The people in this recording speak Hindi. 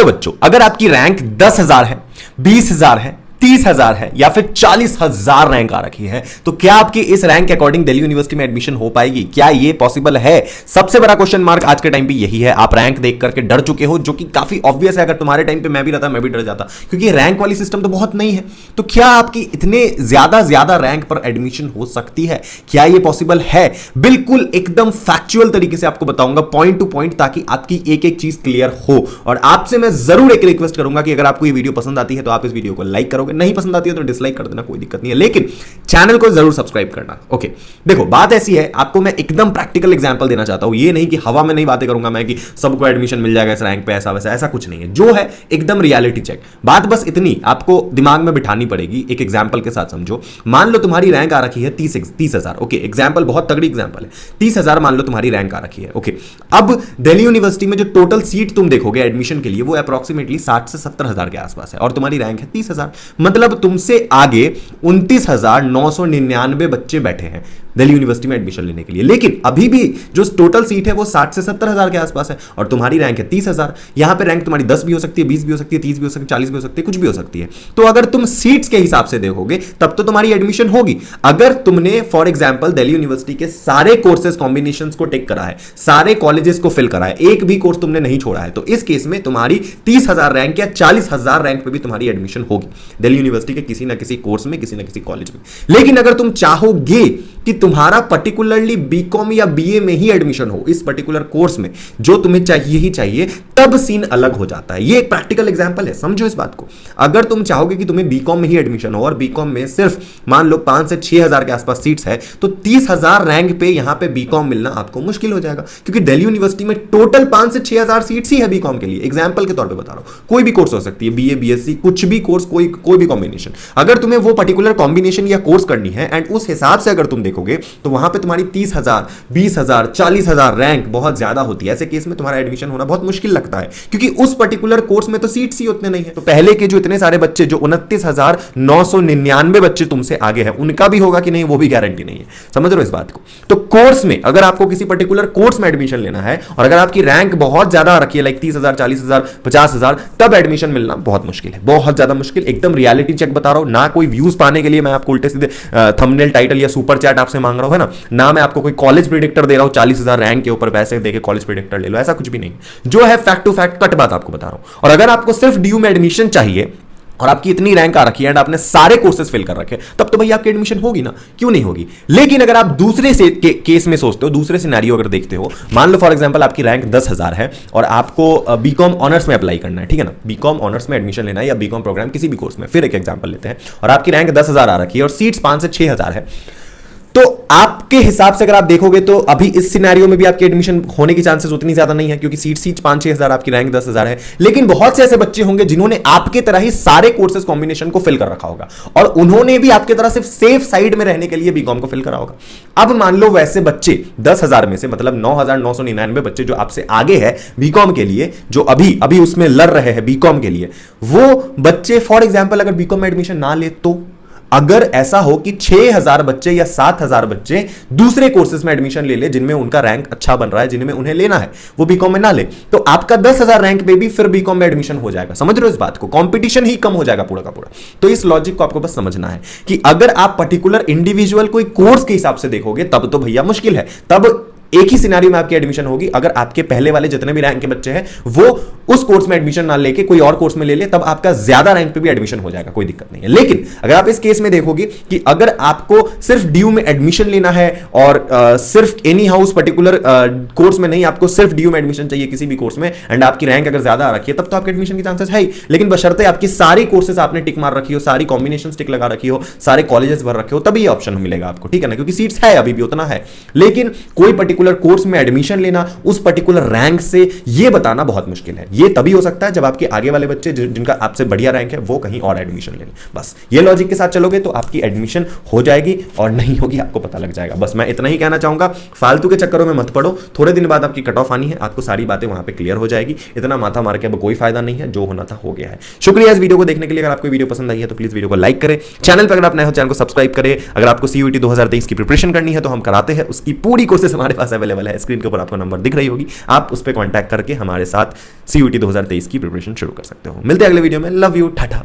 लो बच्चों, अगर आपकी रैंक 10,000 है, 20,000 है, 30,000 है या फिर 40,000 रैंक आ रखी है, तो क्या आपकी इस रैंक के अकॉर्डिंग दिल्ली यूनिवर्सिटी में एडमिशन हो पाएगी? क्या ये पॉसिबल है? सबसे बड़ा क्वेश्चन मार्क आज के टाइम पे यही है। आप रैंक देख करके डर चुके हो, जो कि काफी ऑब्वियस है। अगर तुम्हारे टाइम पे मैं भी रहता, मैं भी डर जाता, क्योंकि रैंक वाली सिस्टम तो बहुत नहीं है। तो क्या आपकी इतने ज्यादा रैंक पर एडमिशन हो सकती है? क्या ये पॉसिबल है? बिल्कुल एकदम फैक्चुअल तरीके से आपको बताऊंगा, पॉइंट टू पॉइंट, ताकि आपकी एक एक चीज क्लियर हो। और आपसे मैं जरूर एक रिक्वेस्ट करूंगा कि अगर आपको ये वीडियो पसंद आती है तो आप इस वीडियो को लाइक करोगे, नहीं पसंद आती है तो डिसलाइक कर देना, कोई दिक्कत नहीं है, लेकिन चैनल को जरूर सब्सक्राइब करना। ओके, देखो बात ऐसी है, आपको मैं एकदम प्रैक्टिकल एग्जांपल देना चाहता हूं। ये नहीं कि हवा में नहीं बातें करूंगा मैं कि सबको एडमिशन मिल जाएगा इस रैंक पे, ऐसा वैसा, ऐसा कुछ नहीं है। जो है एकदम रियलिटी चेक। बात बस इतनी आपको दिमाग में बिठानी पड़ेगी, एक एग्जांपल के साथ समझो। मान लो तुम्हारी रैंक आ रखी है 30,000। ओके, एग्जांपल बहुत तगड़ी एग्जांपल है। 30,000 मान लो तुम्हारी रैंक आ रखी है। ओके, अब दिल्ली यूनिवर्सिटी में जो टोटल सीट तुम देखोगे एडमिशन के लिए, वो अप्रोक्सीमेटली 60 से 70,000 के आसपास है, और तुम्हारी रैंक है 30,000। मतलब तुमसे आगे 29,999 बच्चे बैठे हैं दिल्ली यूनिवर्सिटी में एडमिशन लेने के लिए। लेकिन अभी भी जो टोटल सीट है वो 60 से 70,000 के आसपास है, और तुम्हारी रैंक है 30,000। यहां पे रैंक तुम्हारी 10 भी हो सकती है, 20 भी हो सकती है, 30 भी हो सकती है, 40 भी हो सकती है, कुछ भी हो सकती है। तो अगर तुम सीट्स के हिसाब से देखोगे तब तो तुम्हारी एडमिशन होगी। अगर तुमने फॉर एग्जांपल दिल्ली यूनिवर्सिटी के सारे कोर्सेज कॉम्बिनेशंस को टेक करा है, सारे कॉलेजेस को फिल करा है, एक भी कोर्स तुमने नहीं छोड़ा है, तो इस केस में तुम्हारी 30,000 रैंक या 40,000 रैंक पे भी तुम्हारी एडमिशन होगी दिल्ली यूनिवर्सिटी के किसी ना किसी कोर्स में, किसी ना किसी कॉलेज में। लेकिन अगर तुम चाहोगे कि तुम्हारा पर्टिकुलरली बीकॉम या बीए में ही एडमिशन हो, इस पर्टिकुलर कोर्स में जो तुम्हें चाहिए ही चाहिए, तब सीन अलग हो जाता है। ये एक प्रैक्टिकल एग्जांपल है, समझो इस बात को। अगर तुम चाहोगे कि तुम्हें बीकॉम में ही एडमिशन हो और बीकॉम में सिर्फ मान लो 5 से 6,000 के आसपास सीट्स है, तो 30,000 रैंक पे यहां पे बीकॉम मिलना आपको मुश्किल हो जाएगा, क्योंकि दिल्ली यूनिवर्सिटी में टोटल 5 से 6,000 सीट्स ही है बीकॉम के लिए। एग्जांपल के तौर पे बता रहा हूं, कोई भी कोर्स हो सकती है, बीए, बीएससी, कुछ भी कोर्स, कोई भी कॉम्बिनेशन। अगर तुम्हें वो पर्टिकुलर कॉम्बिनेशन या कोर्स करनी है एंड उस हिसाब से अगर तुम देखोगे, तो वहां पे तुम्हारी 30,000, 20,000, 40,000 रैंक बहुत ज्यादा होती है। ऐसे केस में तुम्हारा एडमिशन होना बहुत मुश्किल लगता है, क्योंकि उस पर्टिकुलर कोर्स में तो सीट्स ही उतने नहीं है। तो पहले के जो इतने सारे बच्चे, जो 29,999 बच्चे तुमसे आगे हैं, उनका भी होगा कि नहीं, वो भी गारंटी नहीं है। समझ रहे हो इस बात को? तो कोर्स में अगर आपको किसी पर्टिकुलर कोर्स में एडमिशन लेना है और अगर आपकी रैंक बहुत ज्यादा रखी है, लाइक 30,000, 40,000, 50,000, तब एडमिशन मिलना बहुत मुश्किल है, बहुत ज्यादा मुश्किल। एकदम रियलिटी चेक बता रहा हूं, ना कोई व्यूज पाने के लिए मैं आपको उल्टे सीधे थंबनेल, टाइटल या सुपर चैट आपसे मांग रहा हूं, है ना मैं आपको कोई कॉलेज प्रेडिक्टर दे रहा हूं 40,000 रैंक के ऊपर पैसे देके कॉलेज प्रेडिक्टर ले लो, ऐसा कुछ भी नहीं। जो है फैक्ट टू फैक्ट कट बात आपको बता रहा हूं। और अगर आपको सिर्फ डीयू में एडमिशन चाहिए और आपकी इतनी रैंक आ रखी है एंड आपने सारे कोर्सेज फिल कर रखे, तब तो भैया आपकी एडमिशन होगी ना, क्यों नहीं होगी? लेकिन अगर आप दूसरे से केस में सोचते हो, दूसरे सिनेरियो अगर देखते हो, मान लो फॉर एग्जांपल आपकी रैंक 10,000 है और आपको बीकॉम ऑनर्स में अप्लाई करना है, ठीक है ना, बीकॉम ऑनर्स में एडमिशन लेना है या बीकॉम प्रोग्राम किसी भी कोर्स में, फिर एक एग्जांपल लेते हैं, और आपकी रैंक 10,000 आ रखी है और सीट्स 5 से 6,000 है, तो आपके हिसाब से अगर आप देखोगे तो अभी इस सिनेरियो में भी आपकी एडमिशन होने की चांसेस उतनी ज्यादा नहीं है, क्योंकि सीट 5-6,000, आपकी रैंक 10,000 है। लेकिन बहुत से ऐसे बच्चे होंगे जिन्होंने आपके तरह ही सारे कोर्सेज कॉम्बिनेशन को फिल कर रखा होगा और उन्होंने भी आपके तरह सिर्फ सेफ साइड में रहने के लिए बीकॉम को फिल करा होगा। अब मान लो वैसे बच्चे 10,000 में से, मतलब 9,999 बच्चे जो आपसे आगे है बीकॉम के लिए, जो अभी उसमें लड़ रहे हैं बीकॉम के लिए, वो बच्चे फॉर एग्जाम्पल अगर बीकॉम में एडमिशन ना ले, तो अगर ऐसा हो कि 6,000 बच्चे या 7,000 बच्चे दूसरे कोर्सेज में एडमिशन ले ले जिनमें उनका रैंक अच्छा बन रहा है, जिनमें उन्हें लेना है, वो बीकॉम में ना ले, तो आपका 10,000 रैंक पे भी फिर बीकॉम में एडमिशन हो जाएगा। समझ रहे हो इस बात को? कंपटीशन ही कम हो जाएगा पूरा का पूरा। तो इस लॉजिक को आपको बस समझना है कि अगर आप पर्टिकुलर इंडिविजुअल कोई कोर्स के हिसाब से देखोगे तब तो भैया मुश्किल है, तब एक ही सिनेरियो में आपकी एडमिशन होगी। अगर आपके पहले वाले जितने भी रैंक के बच्चे हैं वो उस कोर्स में एडमिशन ना लेके कोई और कोर्स में ले ले, तब आपका ज्यादा रैंक पे भी एडमिशन हो जाएगा, कोई दिक्कत नहीं है। लेकिन अगर आप इस केस में देखोगे कि अगर आपको सिर्फ ड्यू में एडमिशन लेना है और सिर्फ एनी हाउस पर्टिकुलर कोर्स में नहीं, आपको सिर्फ ड्यू में एडमिशन चाहिए किसी भी कोर्स में, एंड आपकी रैंक अगर ज्यादा आ रखी है, तब तो आपके एडमिशन की चांसेस है ही। लेकिन बशर्ते आपकी सारी कोर्सेज आपने टिक मार रखी हो, सारी कॉम्बिनेशन टिक लगा रखी हो, सारे कॉलेजेस भर रखे हो, तभी ये ऑप्शन मिलेगा आपको, ठीक है ना, क्योंकि सीट्स है अभी भी उतना है। लेकिन कोई पर्टिकुलर कोर्स में एडमिशन लेना उस पर्टिकुलर रैंक से, ये बताना बहुत मुश्किल है। ये तभी हो सकता है जब आपके आगे वाले बच्चे जिनका आपसे बढ़िया रैंक है वो कहीं और एडमिशन ले लें। बस ये लॉजिक के साथ चलोगे तो आपकी एडमिशन हो जाएगी, और नहीं होगी आपको पता लग जाएगा। बस मैं इतना ही कहना चाहूंगा, फालतू के चक्करों में मत पड़ो। थोड़े दिन बाद आपकी कट ऑफ आनी है, आपको सारी बातें वहां पे क्लियर हो जाएगी। इतना माथा मार के अब कोई फायदा नहीं है, जो होना था हो गया है। शुक्रिया इस वीडियो को देखने के लिए। अगर आपको वीडियो पसंद आई है तो प्लीज वीडियो को लाइक करें, चैनल पर अगर आप नए हो चैनल को सब्सक्राइब करें। अगर आपको CUET 2023 की प्रिपरेशन करनी है तो हम कराते हैं, उसकी पूरी कोशिश हमारे पास पास अवेलेबल है। स्क्रीन के ऊपर आपको नंबर दिख रही होगी, आप उस पर कॉन्टैक्ट करके हमारे साथ CUET 2023 की प्रिपरेशन शुरू कर सकते हो। मिलते हैं अगले वीडियो में। Love you, Tata.